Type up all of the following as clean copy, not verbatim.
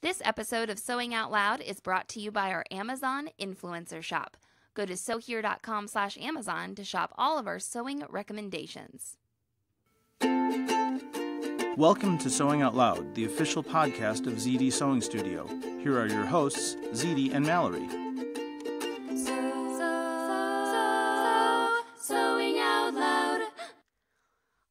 This episode of Sewing Out Loud is brought to you by our Amazon influencer shop. Go to sewhere.com/Amazon to shop all of our sewing recommendations. Welcome to Sewing Out Loud, the official podcast of Zede Sewing Studio. Here are your hosts, Zede and Mallory. Sewing Out Loud.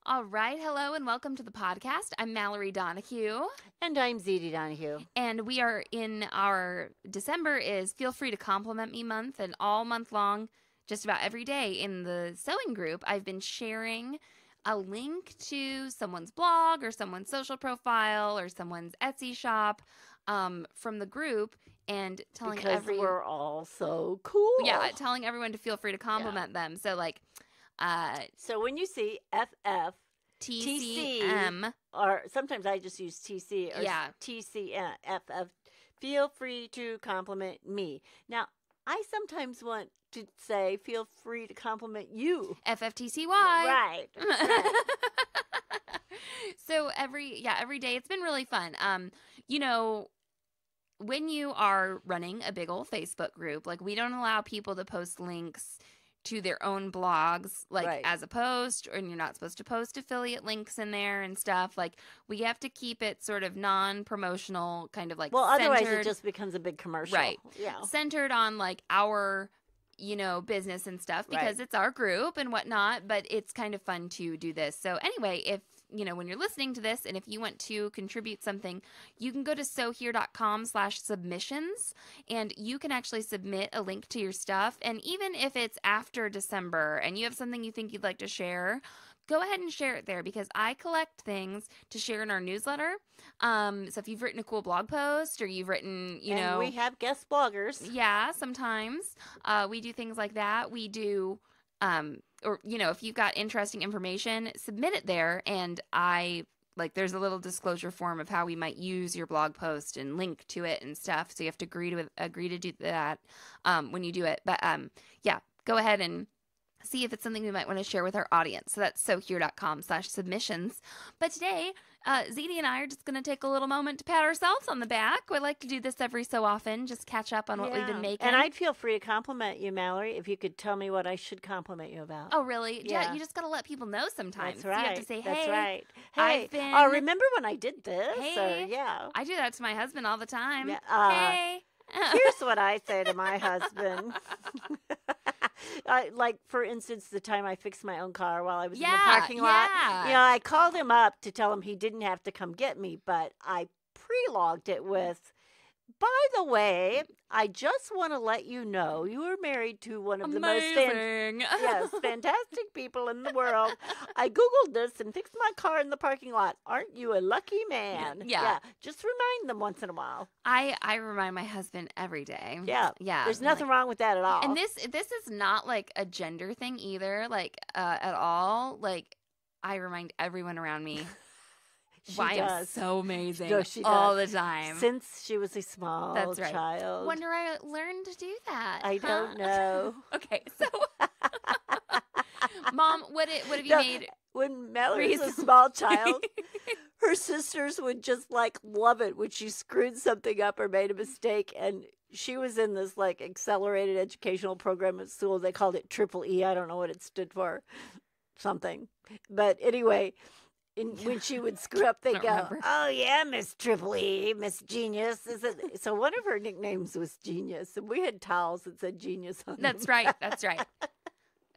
All right, hello and welcome to the podcast. I'm Mallory Donahue. And I'm Zede Donahue. And we are in our December is Feel Free to Compliment Me month, and all month long, just about every day in the sewing group, I've been sharing a link to someone's blog or someone's social profile or someone's Etsy shop from the group and telling we're all so cool. Yeah, telling everyone to feel free to compliment them. So like so when you see FFTCM, or sometimes I just use TC or TCM, FF, feel free to compliment me. Now, I sometimes want to say feel free to compliment you. FFTCY. Right. So every day it's been really fun. When you are running a big old Facebook group, like we don't allow people to post links to their own blogs, as a post, and you're not supposed to post affiliate links in there and stuff. Like, we have to keep it sort of non-promotional, kind of like otherwise it just becomes a big commercial. Right. Yeah. Centered on, like, our, business and stuff, because it's our group and whatnot, but it's kind of fun to do this. So anyway, if when you're listening to this and if you want to contribute something, you can go to sewhere.com/submissions and you can actually submit a link to your stuff. And even if it's after December and you have something you think you'd like to share, go ahead and share it there, because I collect things to share in our newsletter. So if you've written a cool blog post or you've written, and we have guest bloggers. Yeah, sometimes we do things like that. We do if you've got interesting information, submit it there, and there's a little disclosure form of how we might use your blog post and link to it and stuff. So you have to agree to do that when you do it. But go ahead and see if it's something we might want to share with our audience. So that's sewhere.com/submissions. But today, Zede and I are just going to take a little moment to pat ourselves on the back. We like to do this every so often, just catch up on what we've been making. And I'd feel free to compliment you, Mallory, if you could tell me what I should compliment you about. Oh, really? Yeah, you just got to let people know sometimes. That's right. You have to say, hey, that's right. I've been... Oh, remember when I did this? Hey, or, I do that to my husband all the time. Yeah, hey. Here's what I say to my husband. For instance, the time I fixed my own car while I was in the parking lot. I called him up to tell him he didn't have to come get me, but I pre-logged it with, by the way, I just want to let you know you are married to one of the most fantastic people in the world. I Googled this and fixed my car in the parking lot. Aren't you a lucky man? Yeah. Just remind them once in a while. I remind my husband every day. Yeah. There's nothing wrong with that at all. And this is not like a gender thing either, at all. Like, I remind everyone around me. Why I'm so amazing all the time. Since she was a small child. When did I learn to do that? I don't know. Okay, so Mom, what have you made? When Mallory was a small child, her sisters would just love it when she screwed something up or made a mistake. And she was in this accelerated educational program at school. They called it Triple E. I don't know what it stood for. Something. But anyway, when she would screw up, they go, remember. Oh, yeah, Miss Triple E, Miss Genius. So one of her nicknames was Genius, and we had towels that said Genius on them. That's right.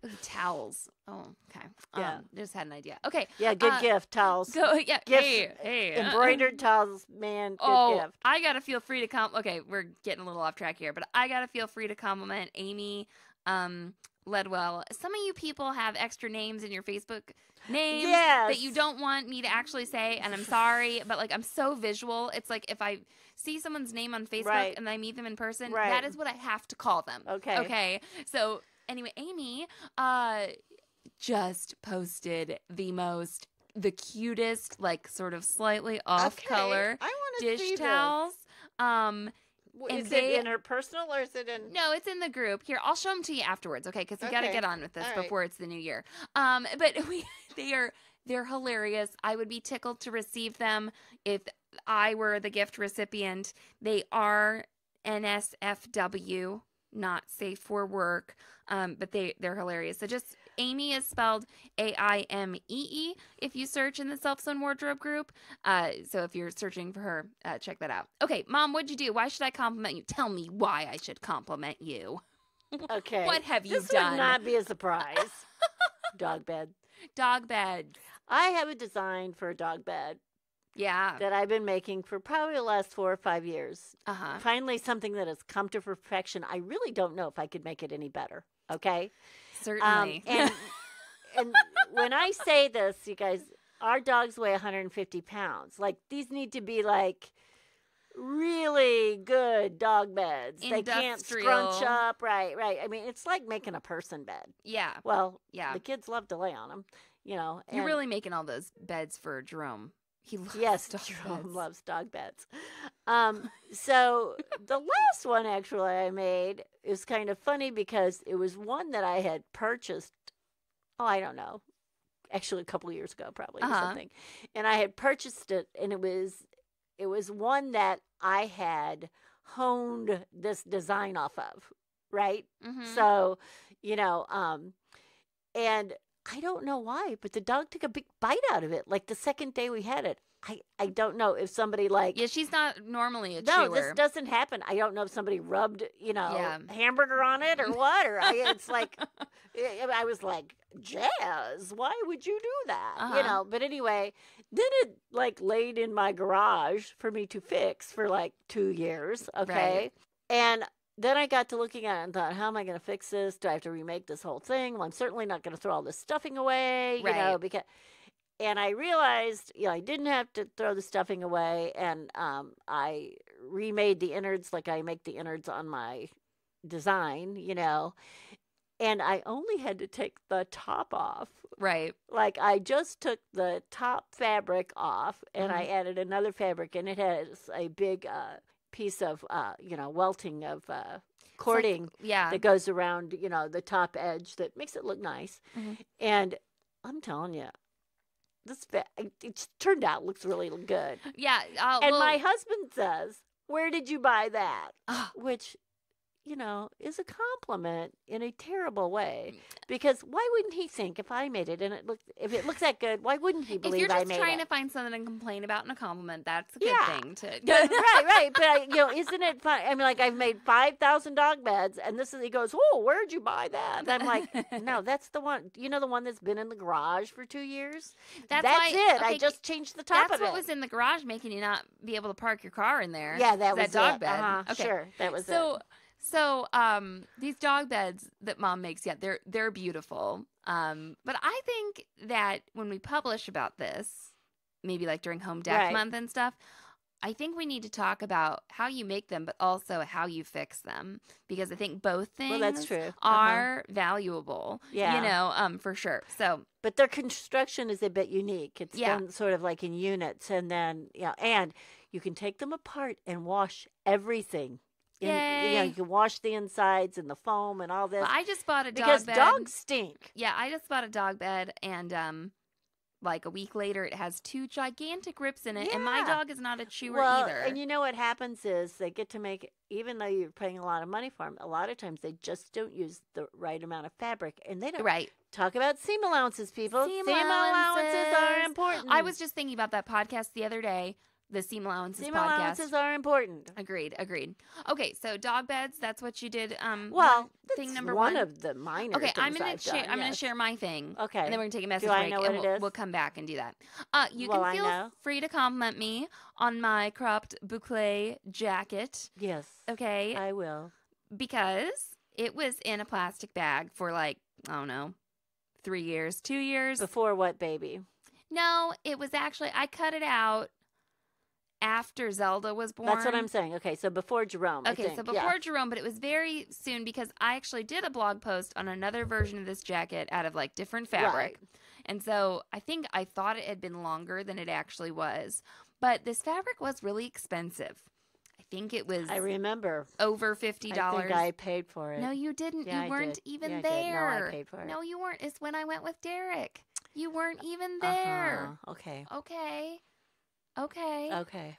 Ooh, towels. Oh, okay. Yeah. Just had an idea. Okay. Yeah, good gift, towels. Gift. Hey. Embroidered towels, man, good gift. I got to feel free to okay, we're getting a little off track here, but I got to feel free to compliment Aimee Ledwell. Some of you people have extra names in your Facebook names that you don't want me to actually say, and I'm sorry, but I'm so visual. It's like if I see someone's name on Facebook and I meet them in person, that is what I have to call them. Okay. So anyway, Aimee just posted the cutest, sort of slightly off color dish towels. Is it in her personal or is it in? No, it's in the group. Here, I'll show them to you afterwards, okay? Because we got to get on with this before it's the new year. But they're hilarious. I would be tickled to receive them if I were the gift recipient, they are NSFW, not safe for work, but they're hilarious. So just Aimee is spelled Aimee if you search in the Self Sewn Wardrobe group. So if you're searching for her, check that out. Okay, Mom, what'd you do? Why should I compliment you? Tell me why I should compliment you. Okay. What have you this done? Would not be a surprise. Dog bed. Dog beds. I have a design for a dog bed. Yeah. That I've been making for probably the last 4 or 5 years. Uh-huh. Finally, something that has come to perfection. I really don't know if I could make it any better. Okay? Certainly. And when I say this, you guys, our dogs weigh 150 pounds. Like, these need to be, like, really good dog beds. Industrial. They can't scrunch up. Right. I mean, it's like making a person bed. Yeah. Well, yeah. The kids love to lay on them, you know. You're really making all those beds for Jerome. He loves Jerome beds. loves dog beds. So the last one actually I made is kind of funny because it was one that I had purchased. Oh, I don't know. Actually, a couple of years ago, probably or something. And I had purchased it, and it was one that I had honed this design off of, right? Mm-hmm. So, you know, and I don't know why, but the dog took a big bite out of it. Like the second day we had it. I don't know if somebody like... Yeah, she's not normally a chewer. No, this doesn't happen. I don't know if somebody rubbed, hamburger on it or what. Or it's like, I was like, Jazz, why would you do that? You know, but anyway, then it like laid in my garage for me to fix for like 2 years. Okay. Right. And then I got to looking at it and thought, how am I going to fix this? Do I have to remake this whole thing? Well, I'm certainly not going to throw all this stuffing away, you know, because... And I realized, I didn't have to throw the stuffing away, and I remade the innards like I make the innards on my design, and I only had to take the top off. Right. Like I just took the top fabric off, and I added another fabric, and it has a big piece of, welting of cording that goes around, the top edge that makes it look nice. Mm-hmm. And I'm telling you, it's turned out looks really good. Yeah. My husband says, "Where did you buy that?" Which, is a compliment in a terrible way. Because why wouldn't he think if I made it and if it looks that good, why wouldn't he believe I made it? If you're just trying to find something to complain about in a compliment, that's a good thing to. right. But isn't it fun? I mean, like I've made 5,000 dog beds, and he goes, "Oh, where'd you buy that?" And I'm like, "No, that's the one. The one that's been in the garage for 2 years. That's it. Okay, I just changed the top of it. That's what was in the garage, making you not be able to park your car in there. Yeah, that was dog it. bed. Okay. Sure, that was it. So, these dog beds that Mom makes, they're beautiful. But I think that when we publish about this, maybe like during Home Deck Month and stuff, I think we need to talk about how you make them, but also how you fix them, because I think both things that's true. are valuable. Yeah. For sure. So, but their construction is a bit unique. It's done sort of like in units, and then and you can take them apart and wash everything. You can wash the insides and the foam and all this. Well, I just bought a dog because bed. Because dogs stink. Yeah, I just bought a dog bed, and like a week later, it has 2 gigantic rips in it, and my dog is not a chewer either. And you know what happens is they get to make, even though you're paying a lot of money for them, a lot of times they just don't use the right amount of fabric, and they don't. Right. Talk about seam allowances, people. Seam allowances are important. I was just thinking about that podcast the other day. The seam allowances podcast. Seam allowances are important. Agreed. Okay, so dog beds, that's what you did. Thing number one of the minor Okay, things I'm going to share my thing. Okay. And then we're going to take a message break. I know what it is? We'll come back and do that. You can feel free to compliment me on my cropped boucle jacket. Yes. Okay. I will. Because it was in a plastic bag for 3 years, 2 years. Before what, baby? No, it was actually, I cut it out after Zelda was born. That's what I'm saying. Okay, so before Jerome, Okay, so before Jerome, but it was very soon because I actually did a blog post on another version of this jacket out of different fabric. Right. And so I thought it had been longer than it actually was. But this fabric was really expensive. I think it was... I remember. Over $50. I think I paid for it. No, you didn't. Yeah, you weren't even there. No, I paid for it. No, you weren't. It's when I went with Derek. You weren't even there. Okay. Okay. Okay. Okay.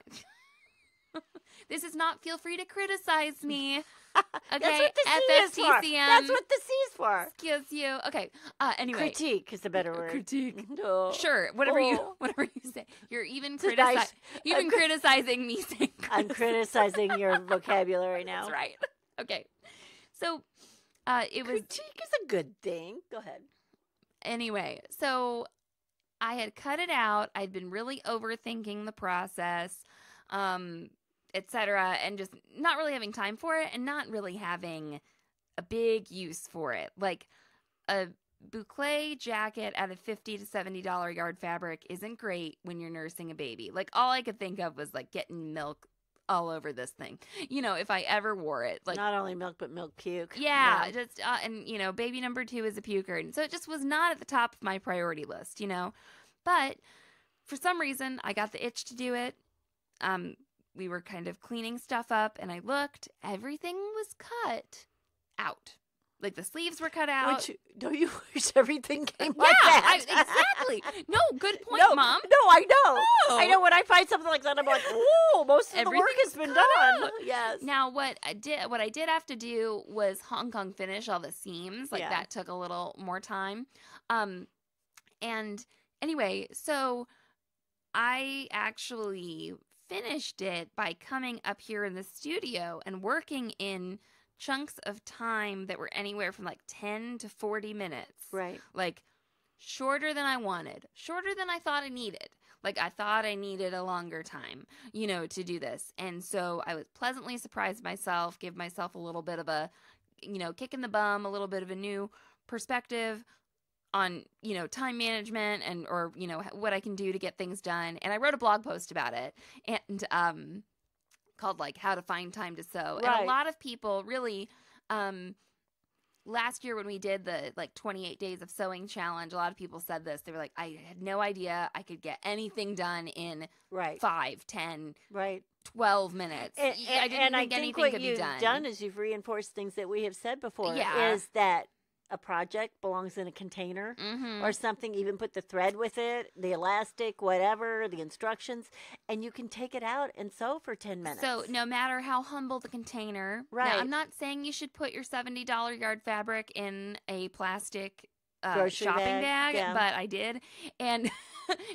This is not feel free to criticize me. Okay. That's what the C is for. FFTCM. That's what the C is for. Excuse you. Okay. Anyway. Critique is the better word. Critique. No. Sure. Whatever you say. You're even criticizing me saying I'm criticizing your vocabulary now. That's right. Okay. So it was critique is a good thing. Go ahead. Anyway, so I had cut it out. I'd been really overthinking the process, etc., and just not really having time for it and not really having a big use for it. Like a boucle jacket at a $50 to $70 yard fabric isn't great when you're nursing a baby. Like all I could think of was like getting milk all over this thing. You know, if I ever wore it. Like not only milk, but milk puke. Yeah. Just and, you know, baby number 2 is a puker. And so it just was not at the top of my priority list, you know. But for some reason, I got the itch to do it. We were kind of cleaning stuff up, and I looked. Everything was cut out. Like the sleeves were cut out. Don't you wish everything came like that? Exactly. No, good point, Mom. No, I know. Oh. I know when I find something like that, I'm like, oh, most of the work has been done. Yes. Now, what I did have to do was Hong Kong finish all the seams. Like that took a little more time. And anyway, so I actually finished it by coming up here in the studio and working in chunks of time that were anywhere from like 10 to 40 minutes. Right. Like shorter than I wanted, shorter than I thought I needed. Like I thought I needed a longer time, you know, to do this. And so I was pleasantly surprised myself, give myself a little bit of a, you know, kick in the bum, a little bit of a new perspective on, you know, time management and, or, you know, what I can do to get things done. And I wrote a blog post about it and, called like How to Find Time to Sew. Right. And a lot of people really, last year when we did the like 28 days of sewing challenge, a lot of people said this. They were like, I had no idea I could get anything done in 5, 10, 12 minutes. And, I didn't think anything could be done. What you've done is you've reinforced things that we have said before. Yeah. Is that a project belongs in a container or something, even put the thread with it, the elastic, whatever, the instructions, and you can take it out and sew for 10 minutes. So no matter how humble the container, right. Now, I'm not saying you should put your $70 yard fabric in a plastic shopping bag, but I did. And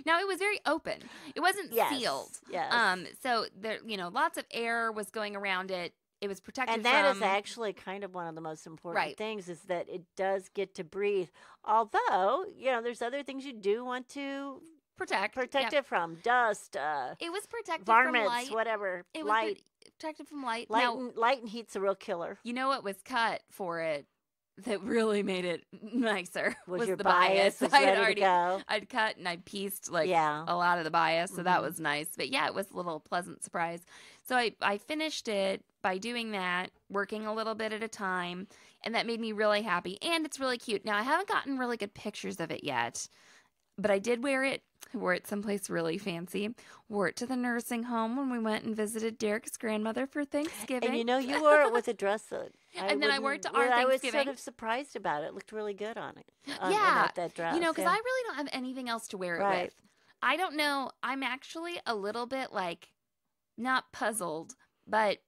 now it was very open. It wasn't sealed. Yes. So there, you know, lots of air was going around it. It was protected and that is actually kind of one of the most important things is that it does get to breathe. Although, you know, there's other things you do want to protect it from. Dust, it was protected varmints, from light. Whatever. It was protected from light. Light and heat's a real killer. You know what was cut for it that really made it nicer was your the bias. I'd cut and I pieced like a lot of the bias, so that was nice. But yeah, it was a little pleasant surprise. So I finished it by doing that, working a little bit at a time, and that made me really happy. And it's really cute. Now, I haven't gotten really good pictures of it yet, but I did wear it. I wore it someplace really fancy. Wore it to the nursing home when we went and visited Derek's grandmother for Thanksgiving. And you know, you wore it with a dress that and then I wore it to our Thanksgiving. I was sort of surprised about it. It looked really good on it. That dress. You know, because I really don't have anything else to wear it with. I don't know. I'm actually a little bit like, not puzzled, but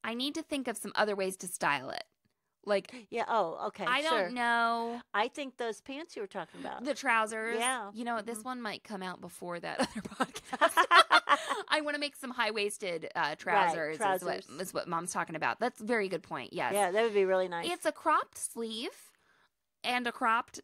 I need to think of some other ways to style it. Like, okay. I don't know. I think those pants you were talking about. The trousers. Yeah. You know, this one might come out before that other podcast. I want to make some high-waisted trousers, is what Mom's talking about. That's a very good point, yes. Yeah, that would be really nice. It's a cropped sleeve and a cropped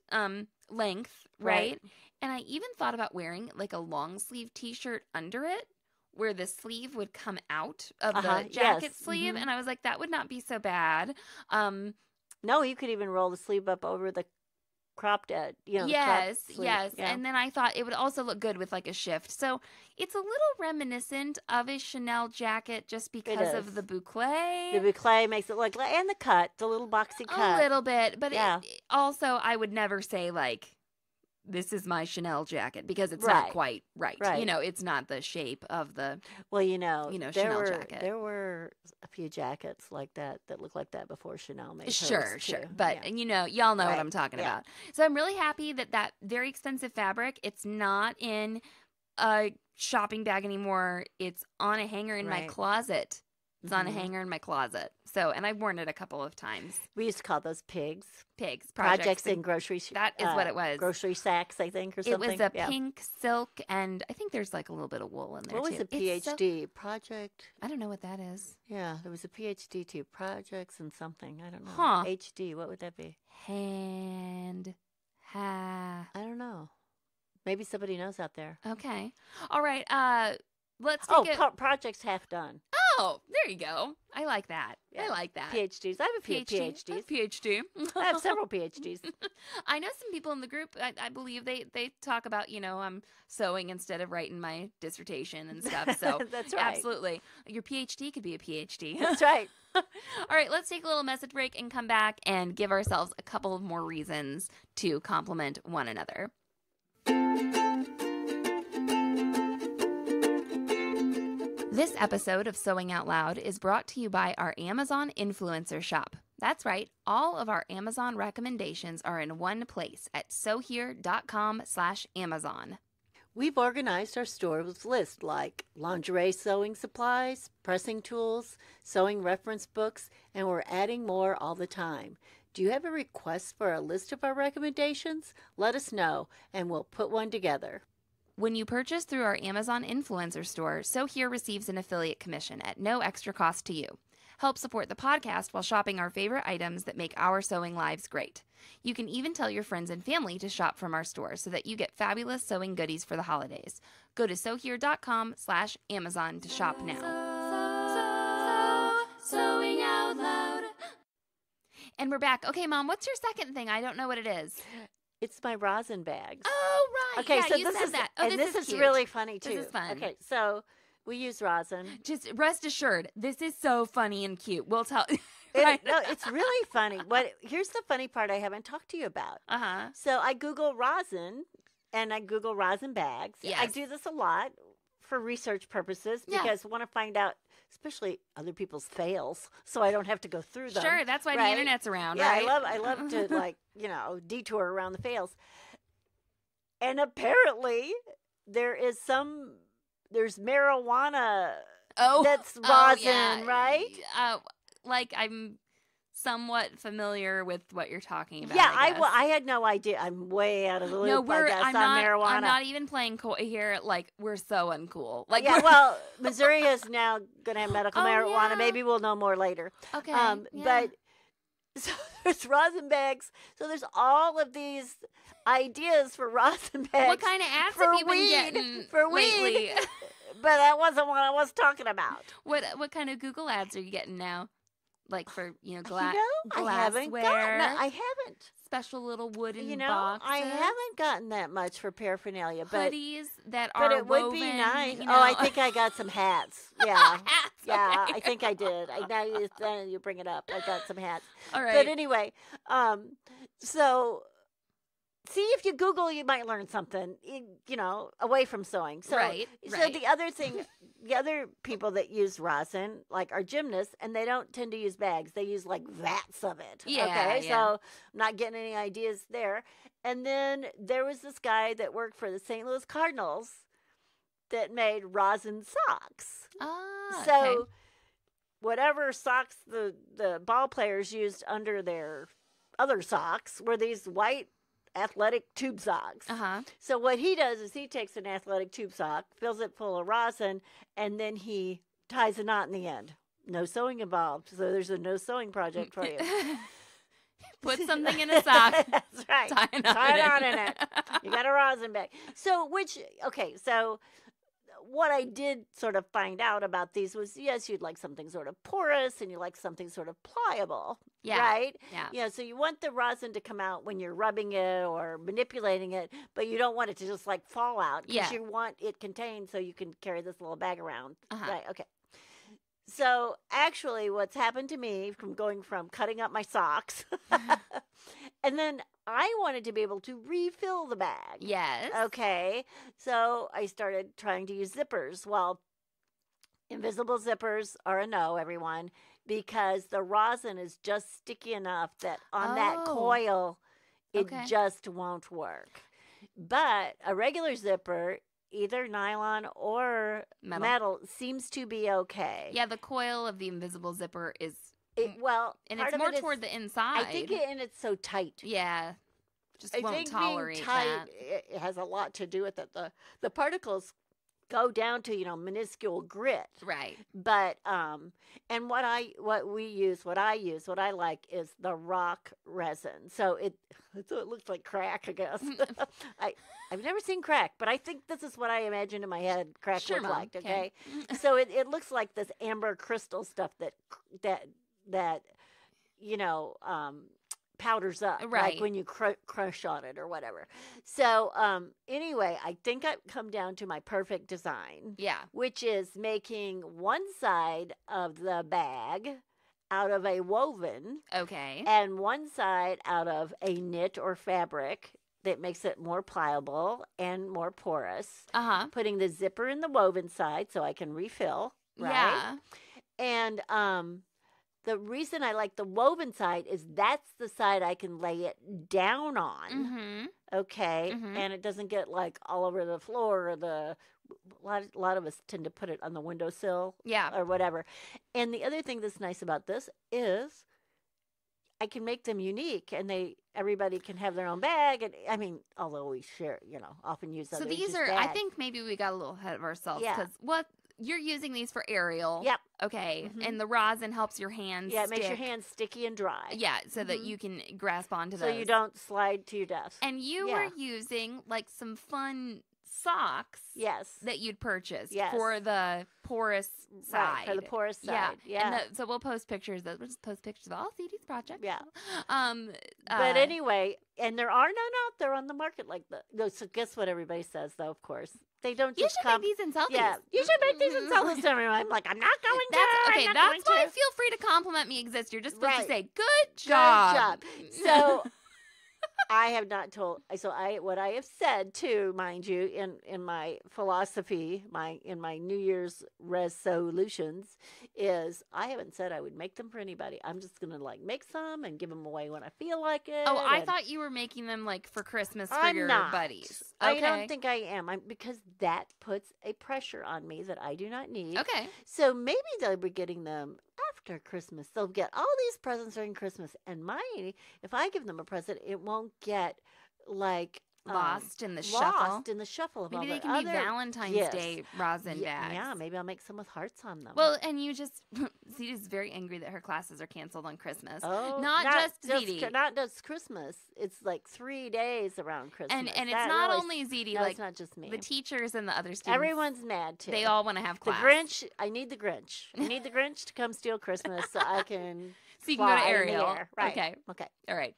length, right? And I even thought about wearing like a long sleeve t-shirt under it, where the sleeve would come out of the jacket sleeve. And I was like, that would not be so bad. No, you could even roll the sleeve up over the cropped edge. You know, yes. Yeah. And then I thought it would also look good with like a shift. So it's a little reminiscent of a Chanel jacket just because of the boucle. The boucle makes it look like, and the cut, the little boxy cut. A little bit. But also, I would never say like, this is my Chanel jacket because it's not quite right. You know, it's not the shape of the Chanel jacket. There were a few jackets like that looked like that before Chanel made hers Sure. But and y'all know what I'm talking about. So I'm really happy that very expensive fabric, it's not in a shopping bag anymore. It's on a hanger in my Right. closet. It's on a Mhm. hanger in my closet. So, and I've worn it a couple of times. We used to call those pigs. Pigs. Projects in grocery. That is what it was. Grocery sacks, I think, or It something. was a Yeah. pink silk, and I think there's like a little bit of wool in there What too. was a It's so- PhD? Project. I don't know what that is. Yeah, there was a PhD too. Projects and something. I don't know. Huh. HD. What would that be? I don't know. Maybe somebody knows out there. Okay. All right. Let's take Projects half done. Oh, there you go. I like that. Yeah. I like that. PhDs. I have a few PhDs. PhD. I have several PhDs. I know some people in the group. I believe they talk about I'm sewing instead of writing my dissertation and stuff. So That's right. absolutely, your PhD could be a PhD. That's right. All right, let's take a little message break and come back and give ourselves a couple of more reasons to compliment one another. This episode of Sewing Out Loud is brought to you by our Amazon influencer shop. That's right, all of our Amazon recommendations are in one place at sewhere.com/Amazon. We've organized our store with lists like lingerie sewing supplies, pressing tools, sewing reference books, and we're adding more all the time. Do you have a request for a list of our recommendations? Let us know, and we'll put one together. When you purchase through our Amazon influencer store, Sew Here receives an affiliate commission at no extra cost to you. Help support the podcast while shopping our favorite items that make our sewing lives great. You can even tell your friends and family to shop from our store so that you get fabulous sewing goodies for the holidays. Go to sewhere.com/Amazon to shop now. Sewing out loud. And we're back. Okay, Mom, what's your second thing? I don't know what it is. It's my rosin bags. Oh, right. Okay, yeah, so you this said is that. Oh, and this is cute. really funny too. This is fun. Okay, so we use rosin. Just rest assured, this is so funny and cute. We'll tell. No, it's really funny. Here's the funny part I haven't talked to you about. Uh-huh. So I Google rosin, and I Google rosin bags. Yes. I do this a lot for research purposes Yeah. because I want to find out, especially other people's fails, so I don't have to go through them. Sure, that's why the right? internet's around, Yeah, right? I love to detour around the fails. And apparently there's marijuana that's rosin, yeah. right? Like I'm somewhat familiar with what you're talking about. Yeah, I guess. I had no idea. I'm way out of the loop. No, I guess, on marijuana. I'm not even playing coy here. Like we're so uncool. Like yeah, we're- well, Missouri is now going to have medical Oh, marijuana. yeah. Maybe we'll know more later. okay. But so there's rosin bags. So there's all of these ideas for rosin bags. what kind of ads for have you been weed, getting for lately? weed. But that wasn't what I was talking about. What kind of Google ads are you getting now? Like for glass, I haven't glassware, gotten. I haven't. special little wooden I boxes, haven't gotten that much for paraphernalia, but hoodies that but are it would woven, be nice. you Oh, I know. think I got some hats. Yeah. Hats, Yeah, okay. I think I did. Now you bring it up. I got some hats. All right. But anyway, so see if you Google, you might learn something, away from sewing. So, Right, So right. the other thing, the other people that use rosin, like are gymnasts, and they don't tend to use bags. They use like vats of it. Yeah, Okay. yeah. So I'm not getting any ideas there. And then there was this guy that worked for the St. Louis Cardinals that made rosin socks. Ah, So okay. whatever socks the ball players used under their other socks were these white athletic tube socks. Uh-huh. So what he does is he takes an athletic tube sock, fills it full of rosin, and then he ties a knot in the end. No sewing involved. So there's a no sewing project for you. Put something in a sock. That's right. Tie a knot Tie a in knot it. in it. You got a rosin bag. So what I did sort of find out about these was, yes, you'd like something sort of porous and you like something sort of pliable. Yeah. Right? Yeah. So you want the rosin to come out when you're rubbing it or manipulating it, but you don't want it to just like fall out because Yeah. you want it contained so you can carry this little bag around. Uh-huh. Right. Okay. So actually what's happened to me from going from cutting up my socks and then I wanted to be able to refill the bag. Yes. Okay. So I started trying to use zippers. Well, invisible zippers are a no, everyone, because the rosin is just sticky enough that on that Oh. coil, it Okay. just won't work. But a regular zipper either nylon or metal seems to be okay. Yeah, the coil of the invisible zipper is and it's more toward the inside. I think it's so tight. Yeah, just I won't think tolerate being tight, that. It has a lot to do with it. The particles go down to minuscule grit. Right. But and what I like is the rock resin. So it looks like crack, I guess. I've never seen crack, but I think this is what I imagine in my head crack Sure, looked Mom. like. Okay, so it looks like this amber crystal stuff that powders up, Right. like when you crush on it or whatever. So anyway, I think I've come down to my perfect design. Yeah. Which is making one side of the bag out of a woven. Okay. And one side out of a knit or fabric that makes it more pliable and more porous. Uh-huh. Putting the zipper in the woven side so I can refill. Right? Yeah. And the reason I like the woven side is that's the side I can lay it down on. Mm-hmm. Okay. Mm-hmm. And it doesn't get like all over the floor or a lot of us tend to put it on the windowsill. Yeah. Or whatever. And the other thing that's nice about this is I can make them unique and everybody can have their own bag. And I mean, although we share, often use other So these are, bags. I think maybe we got a little ahead of ourselves. Yeah. Because you're using these for aerial. Yep. Okay. Mhm. And the rosin helps your hands Yeah, it makes your hands sticky and dry. Yeah, so that you can grasp onto those. So you don't slide to your desk. And you were using like some fun socks. Yes. That you'd purchased Yes. for the porous side. Right, for the porous side. Yeah. And so we'll post pictures. We'll just post pictures of all CD's projects. Yeah. But anyway, and there are none out there on the market like that. No, so guess what everybody says, though, of course. They don't you just should come. make these and sell these. Yeah, you should make these and sell this to everyone. I'm like, I'm not going to. Okay, I'm not that's going why to. feel free to compliment me, Exist. You're just supposed to Right. say, good job. Good job. So I have not told. So what I have said too, mind you, in my philosophy, in my New Year's resolutions, is I haven't said I would make them for anybody. I'm just gonna make some and give them away when I feel like it. Oh, I thought you were making them like for Christmas for I'm your not. buddies. I don't think I am. Because that puts a pressure on me that I do not need. Okay. So maybe they'll be getting them after Christmas. They'll get all these presents during Christmas. And if I give them a present, it won't get lost in the shuffle. Lost in the shuffle of Maybe all they the can be other... Valentine's Yes. Day rosin bags. Yeah, maybe I'll make some with hearts on them. Well, and you just Zede's very angry that her classes are canceled on Christmas. Oh, not just Zede. Not just Christmas. It's like 3 days around Christmas. And it's not only Zede. No, like it's not just me. The teachers and the other students. Everyone's mad too. They all want to have class. The Grinch. I need the Grinch. I need the Grinch to come steal Christmas so I can. So you can go to fly in the Ariel. air. Right. Okay. All right.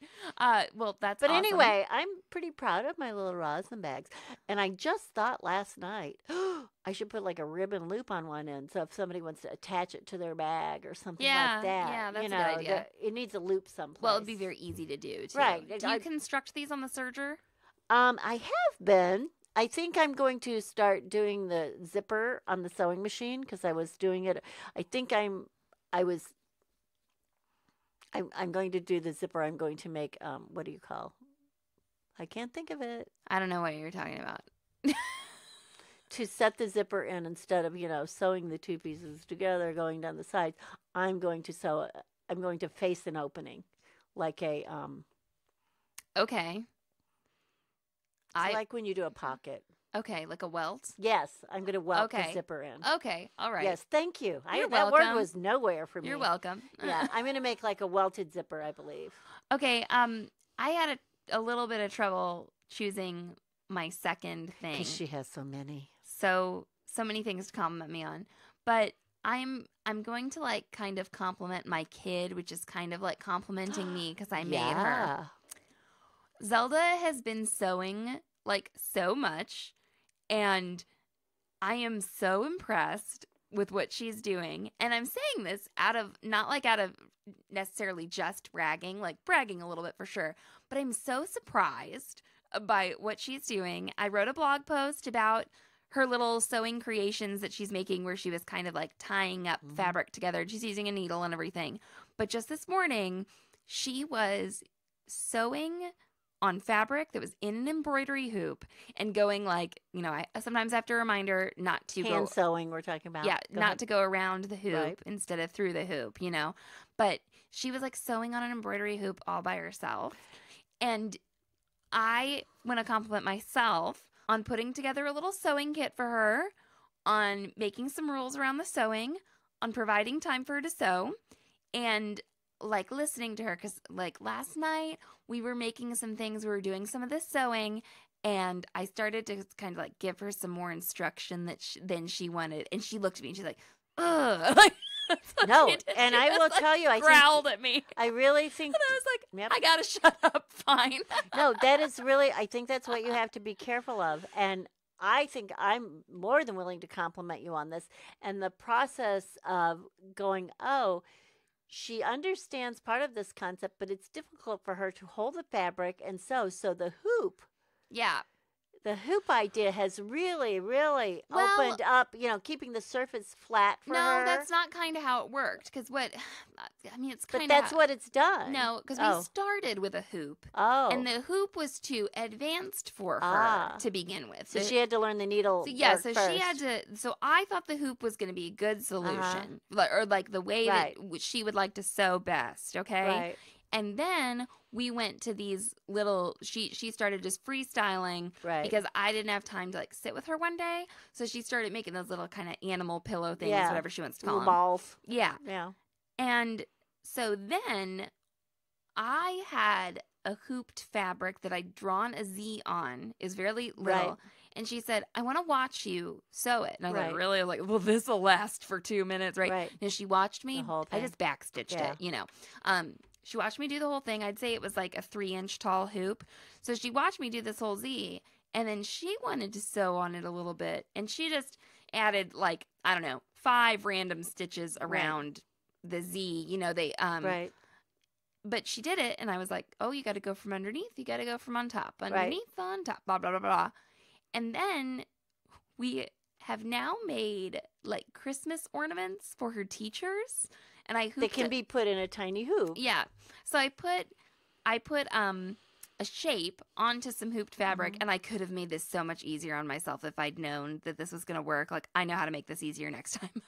Well, that's But awesome. anyway, I'm pretty proud of my little rosin bags. And I just thought last night, I should put like a ribbon loop on one end. So if somebody wants to attach it to their bag or something like that. Yeah, that's a good idea. It needs a loop someplace. Well, it'd be very easy to do, too. Right. Do you construct these on the serger? I have been. I think I'm going to start doing the zipper on the sewing machine because I was doing it. I think I'm going to do the zipper. I'm going to make, what do you call? I can't think of it. I don't know what you're talking about. To set the zipper in instead of, sewing the two pieces together, going down the sides, I'm going to face an opening like a, Okay. like when you do a pocket. Okay, like a welt? Yes, I'm going to welt the zipper in. Okay, all right. Yes, thank you. You're that welcome. word was nowhere for me. You're welcome. Yeah, I'm going to make like a welted zipper, I believe. Okay, I had a little bit of trouble choosing my second thing. Because she has so many. So many things to compliment me on. But I'm going to kind of compliment my kid, which is kind of like complimenting me because I made her. Zelda has been sewing so much, and I am so impressed with what she's doing. And I'm saying this out of necessarily just bragging, bragging a little bit for sure, but I'm so surprised by what she's doing. I wrote a blog post about her little sewing creations that she's making where she was kind of tying up fabric together. She's using a needle and everything. But just this morning, she was sewing on fabric that was in an embroidery hoop and going like, I sometimes have to remind her not to go. Hand sewing we're talking about. Yeah, Go not ahead. to go around the hoop Right. instead of through the hoop, But she was like sewing on an embroidery hoop all by herself. And I want to compliment myself on putting together a little sewing kit for her, on making some rules around the sewing, on providing time for her to sew, and like listening to her. Because like last night we were making some things, we were doing some of the sewing, and I started to kind of like give her some more instruction than she wanted. And she looked at me and she's like, ugh. No, and I will tell you, I growled at me. I really think, and I was like, Yep. I gotta shut up. Fine. no, that is really, I think that's what you have to be careful of. And I think I'm more than willing to compliment you on this. And the process of going, oh, she understands part of this concept, but it's difficult for her to hold the fabric and sew. So the hoop. Yeah. The hoop idea has really, really opened up, keeping the surface flat for her. No, that's not kind of how it worked. Because it's kind of. But that's what it's done. No, because we started with a hoop. Oh. And the hoop was too advanced for her to begin with. So she had to learn the needle. So she had to. So I thought the hoop was going to be a good solution. Or like the way that she would like to sew best. Okay. Right. And then we went to these little, she started just freestyling because I didn't have time to like sit with her one day. So she started making those little kind of animal pillow things, whatever she wants to call them. Balls. Yeah. Yeah. And so then I had a hooped fabric that I'd drawn a Z on. Is very little. Right. And she said, I want to watch you sew it. And I was like, Right. really? I was like, well, this will last for 2 minutes, right? Right. And she watched me. The whole I thing. just backstitched it, She watched me do the whole thing. I'd say it was like a 3-inch tall hoop. So she watched me do this whole Z. And then she wanted to sew on it a little bit. And she just added like, I don't know, 5 random stitches around the Z. Right. But she did it. And I was like, oh, you got to go from underneath. You got to go from on top. Underneath, on top, blah, blah, blah, blah. And then we have now made like Christmas ornaments for her teachers. And I hooped They can be put in a tiny hoop. Yeah. So I put a shape onto some hooped fabric, and I could have made this so much easier on myself if I'd known that this was going to work. Like, I know how to make this easier next time.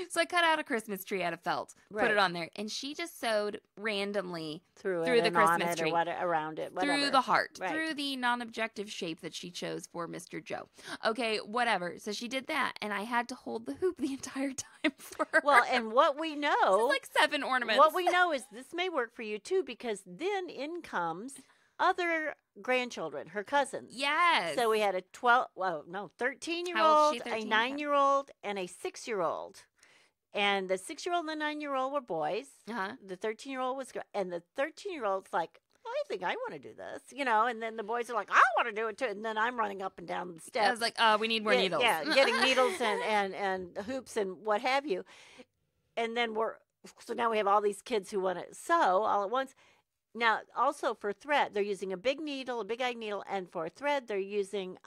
So I cut out a Christmas tree out of felt, put it on there, and she just sewed randomly through the Christmas tree, or around it, whatever. through the heart, through the non-objective shape that she chose for Mr. Joe. Okay, whatever. So she did that, and I had to hold the hoop the entire time for her. Well, and what we know, this is like 7 ornaments. What we know is this may work for you too, because then in comes other grandchildren, her cousins. Yes. So we had a 13-year-old, How old is she? a 13? 9-year-old, and a 6-year-old. And the 6-year-old and the 9-year-old were boys. Uh-huh. The 13-year-old was girl. And the 13-year-old's like, I think I want to do this, And then the boys are like, I want to do it too. And then I'm running up and down the steps. I was like, we need more needles. Yeah, getting needles and hoops and what have you. And then so now we have all these kids who want to sew all at once. Now, also for thread, they're using a big needle, a big eye needle, and for thread, they're using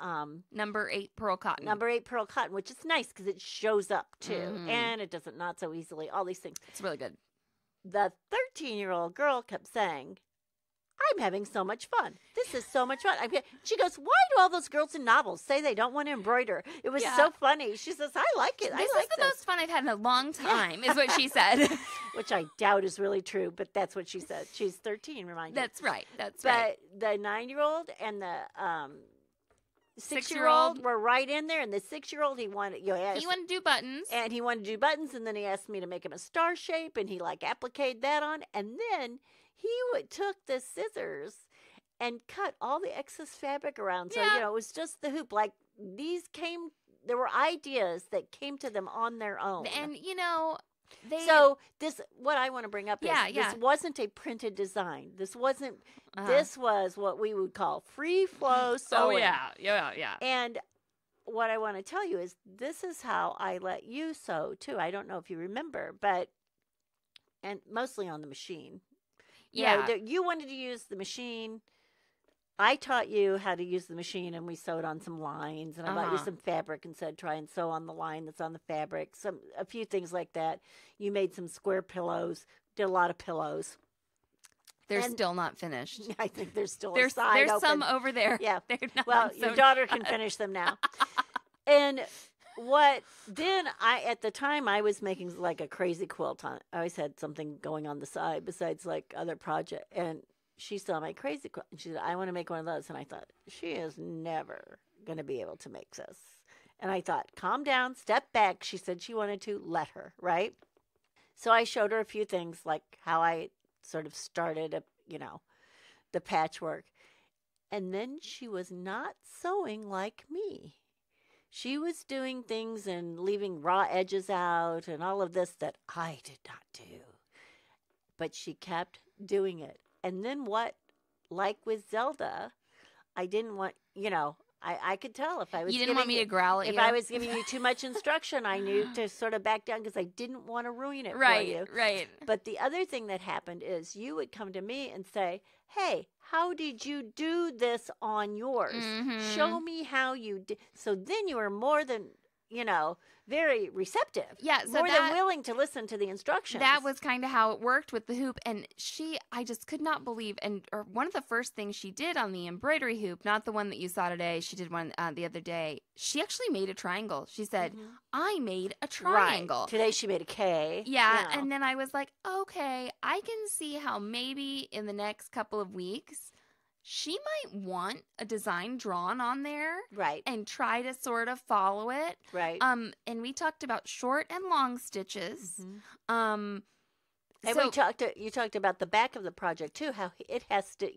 number 8 pearl cotton. Number 8 pearl cotton, which is nice because it shows up too, and it doesn't knot so easily. All these things. It's really good. The 13-year-old girl kept saying, I'm having so much fun. This is so much fun. She goes, why do all those girls in novels say they don't want to embroider? It was so funny. She says, I like it. This is the most fun I've had in a long time, is what she said. Which I doubt is really true, but that's what she said. She's 13, remind you. That's right. But the 9-year-old and the 6-year-old were right in there, and the 6-year-old, he wanted to do buttons. And he wanted to do buttons, and then he asked me to make him a star shape, and he appliqued that on, and then he took the scissors and cut all the excess fabric around. So, it was just the hoop. Like, there were ideas that came to them on their own. And, what I want to bring up is this wasn't a printed design. This wasn't, this was what we would call free flow sewing. Oh, yeah. And what I want to tell you is this is how I let you sew, too. I don't know if you remember, and mostly on the machine. You wanted to use the machine. I taught you how to use the machine, and we sewed on some lines. And I bought you some fabric and said, try and sew on the line that's on the fabric. A few things like that. You made some square pillows. Did a lot of pillows. They're still not finished. I think there's still a There's side open. some over there. Yeah. They're not Well, sewn your daughter can shut. finish them now. And at the time, I was making like a crazy quilt on. I always had something going on the side besides like other project. And she saw my crazy quilt and she said, I want to make one of those. And I thought, she is never going to be able to make this. And I thought, calm down, step back. She said she wanted to, let her, right? So I showed her a few things like how I sort of started, the patchwork. And then she was not sewing like me. She was doing things and leaving raw edges out and all of this that I did not do. But she kept doing it. And then like with Zelda, I didn't want, I could tell if I was. You didn't want me to growl at you. If I was giving you too much instruction, I knew to sort of back down because I didn't want to ruin it for you. Right. But the other thing that happened is you would come to me and say, hey, how did you do this on yours? Mm-hmm. Show me how you did. So then you were more than, very receptive. Yeah, so more than willing to listen to the instructions. That was kind of how it worked with the hoop. And I just could not believe, or one of the first things she did on the embroidery hoop, not the one that you saw today, she did one the other day, she actually made a triangle. She said, I made a triangle. Right. Today she made a K. Yeah, and then I was like, okay, I can see how maybe in the next couple of weeks, she might want a design drawn on there. Right. And try to sort of follow it. Right. And we talked about short and long stitches. And you talked about the back of the project too, how it has to,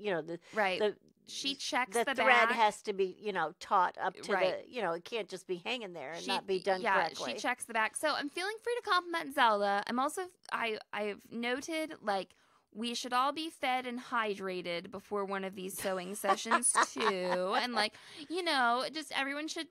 she checks the thread back. Has to be, taut up to right. it can't just be hanging there and not be done correctly. She checks the back. So I'm feeling free to compliment Zelda. I'm also, I've noted, like, we should all be fed and hydrated before one of these sewing sessions too. And just everyone should,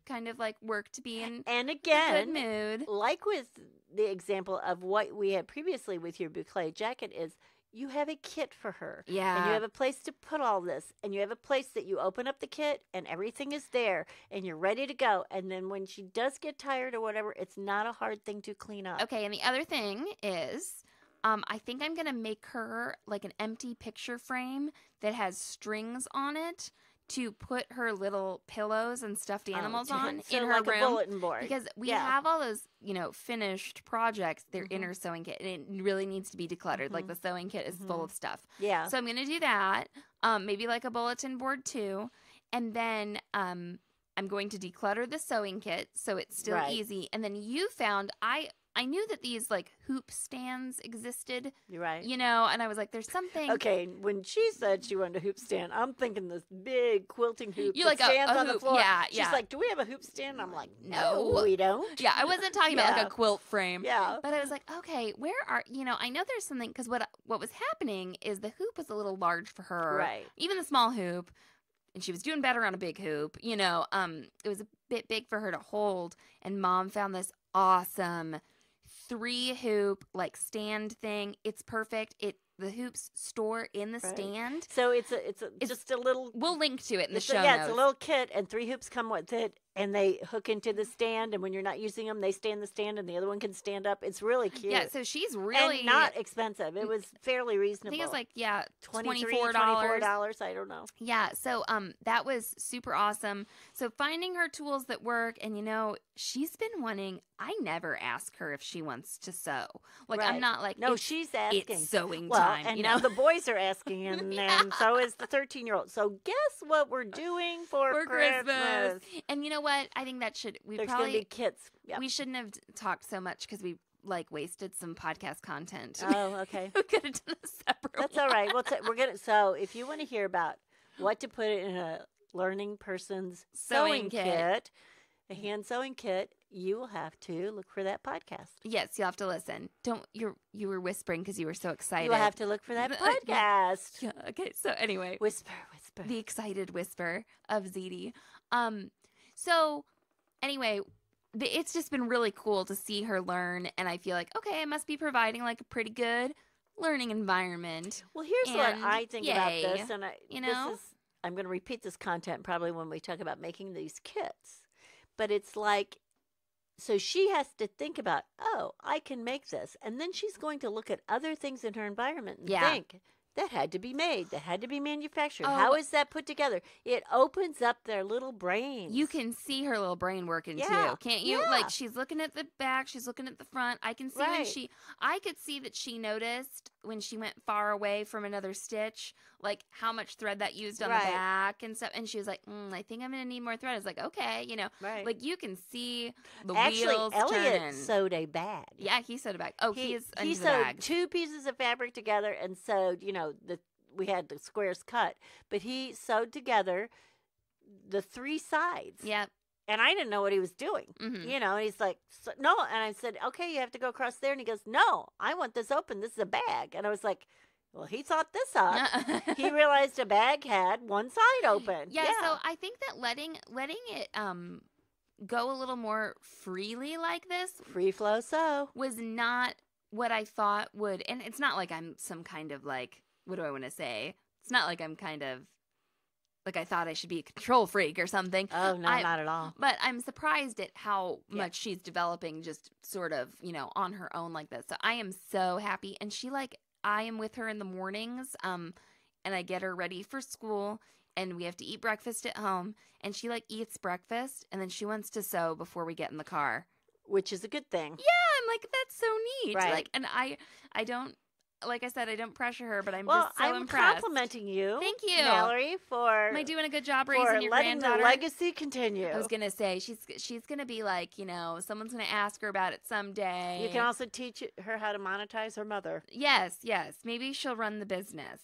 kind of like work to be in and again, a good mood. Like with the example of what we had previously with your boucle jacket is you have a kit for her. Yeah. And you have a place to put all this. And you have a place that you open up the kit and everything is there and you're ready to go. And then when she does get tired or whatever, it's not a hard thing to clean up. Okay. And the other thing is, I think I'm going to make her like an empty picture frame that has strings on it to put her little pillows and stuffed animals on in her like room. A bulletin board. Because we have all those, finished projects, their inner sewing kit, and it really needs to be decluttered. Like the sewing kit is full of stuff. Yeah. So I'm going to do that, maybe like a bulletin board too. And then I'm going to declutter the sewing kit so it's still easy. And then you found, I knew that these like hoop stands existed. You're right. And I was like, there's something. Okay, when she said she wanted a hoop stand, I'm thinking this big quilting hoop You that like stands a on the hoop. floor. Yeah, She's like, do we have a hoop stand? I'm like, No. we don't. Yeah, I wasn't talking about like a quilt frame. Yeah. But I was like, okay, where are, I know there's something, because what was happening is the hoop was a little large for her. Right. Even the small hoop. And she was doing better on a big hoop. It was a bit big for her to hold. And Mom found this awesome 3-hoop like stand thing. It's perfect. The hoops store in the stand. So it's just a little. We'll link to it in the show Yeah, notes. it's a little kit, and 3 hoops come with it, and they hook into the stand. And when you're not using them, they stay in the stand, and the other one can stand up. It's really cute. Yeah, so she's really and not expensive. It was fairly reasonable. I think it was like $24. I don't know. Yeah, so that was super awesome. So finding her tools that work, and she's been wanting. I never ask her if she wants to sew. Like I'm not like no, she's asking. It's sewing well, time. And now the boys are asking, and so is the 13-year-old. So guess what we're doing for Christmas? And you know what? I think that There's going to be kits. Yep. We shouldn't have talked so much because we wasted some podcast content. Oh, okay. We could have done a separate. That's all right. We're gonna. So if you want to hear about what to put in a learning person's sewing kit, a hand sewing kit, you will have to look for that podcast. Yes, you'll have to listen. You were whispering because you were so excited. You will have to look for that podcast. Yeah. Okay. So anyway, whisper. The excited whisper of Zede. So anyway, it's just been really cool to see her learn, and I feel like, okay, I must be providing like a pretty good learning environment. Well, here's what I think about this, and I'm going to repeat this content probably when we talk about making these kits, but it's like, so she has to think about, oh, I can make this, and then she's going to look at other things in her environment and think, that had to be made, that had to be manufactured. Oh. How is that put together? It opens up their little brains. You can see her little brain working Yeah. too, can't you? Yeah. Like she's looking at the back, she's looking at the front. I can see Right. I could see that she noticed when she went far away from another stitch, like how much thread that used on Right. the back and stuff. And she was like, I think I'm gonna need more thread. I was like, okay, Right. like you can see the Actually, wheels Elliot turning. sewed a bag. Yeah, he sewed a bag. Oh, he is He into the sewed bags. 2 pieces of fabric together and sewed, we had the squares cut, but he sewed together the 3 sides. Yep. And I didn't know what he was doing, Mhm. and he's like, no. And I said, okay, you have to go across there. And he goes, no, I want this open. This is a bag. And I was like, well, he thought this up. He realized a bag had one side open. Yeah, so I think that letting it go a little more freely like this Free flow sew. was not what I thought would, and it's not like I'm some kind of like, what do I want to say? It's not like I'm kind of like I thought I should be a control freak or something. Oh, no, not at all. But I'm surprised at how Yeah. much she's developing just sort of, on her own like this. So I am so happy. And I am with her in the mornings, and I get her ready for school, and we have to eat breakfast at home. And she eats breakfast, and then she wants to sew before we get in the car. Which is a good thing. Yeah, I'm like, that's so neat. Right. And I don't, like I said, I don't pressure her, but I'm Well, just so I'm impressed. complimenting you. Thank you. Mallory, for Am I doing a good job for raising your letting the granddaughter? legacy continue. I was gonna say she's gonna be like, someone's gonna ask her about it someday. You can also teach her how to monetize her mother. Yes. Maybe she'll run the business.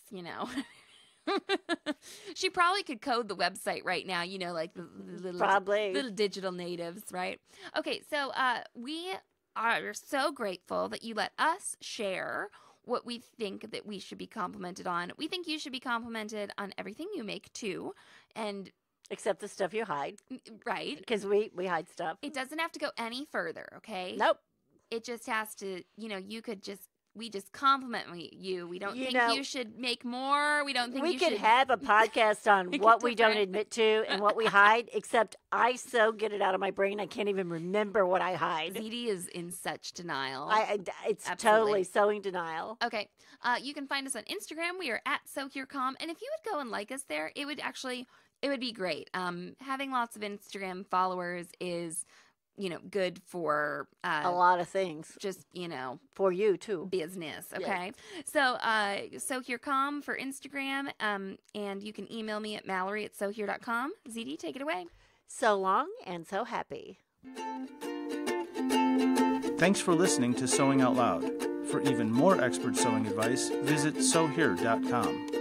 She probably could code the website right now. Like the little Probably. little digital natives, right? Okay, so we are so grateful that you let us share what we think that we should be complimented on. We think you should be complimented on everything you make too, and Except the stuff you hide. right. Because we hide stuff. It doesn't have to go any further, okay? Nope. It just has to, we just compliment you. We don't think you should make more. We don't think We you could should have a podcast on Make it what we don't different. admit to and what we hide, except I so get it out of my brain I can't even remember what I hide. Zede is in such denial. It's Absolutely. totally sewing denial. Okay. You can find us on Instagram. We are at SewHereCom. And if you would go and like us there, it would be great. Having lots of Instagram followers is, good for A lot of things. just, For you, too. business. Okay. So, SewHereCom for Instagram. And you can email me at Mallory@sewhere.com. Zede, take it away. So long and so happy. Thanks for listening to Sewing Out Loud. For even more expert sewing advice, visit sewhere.com.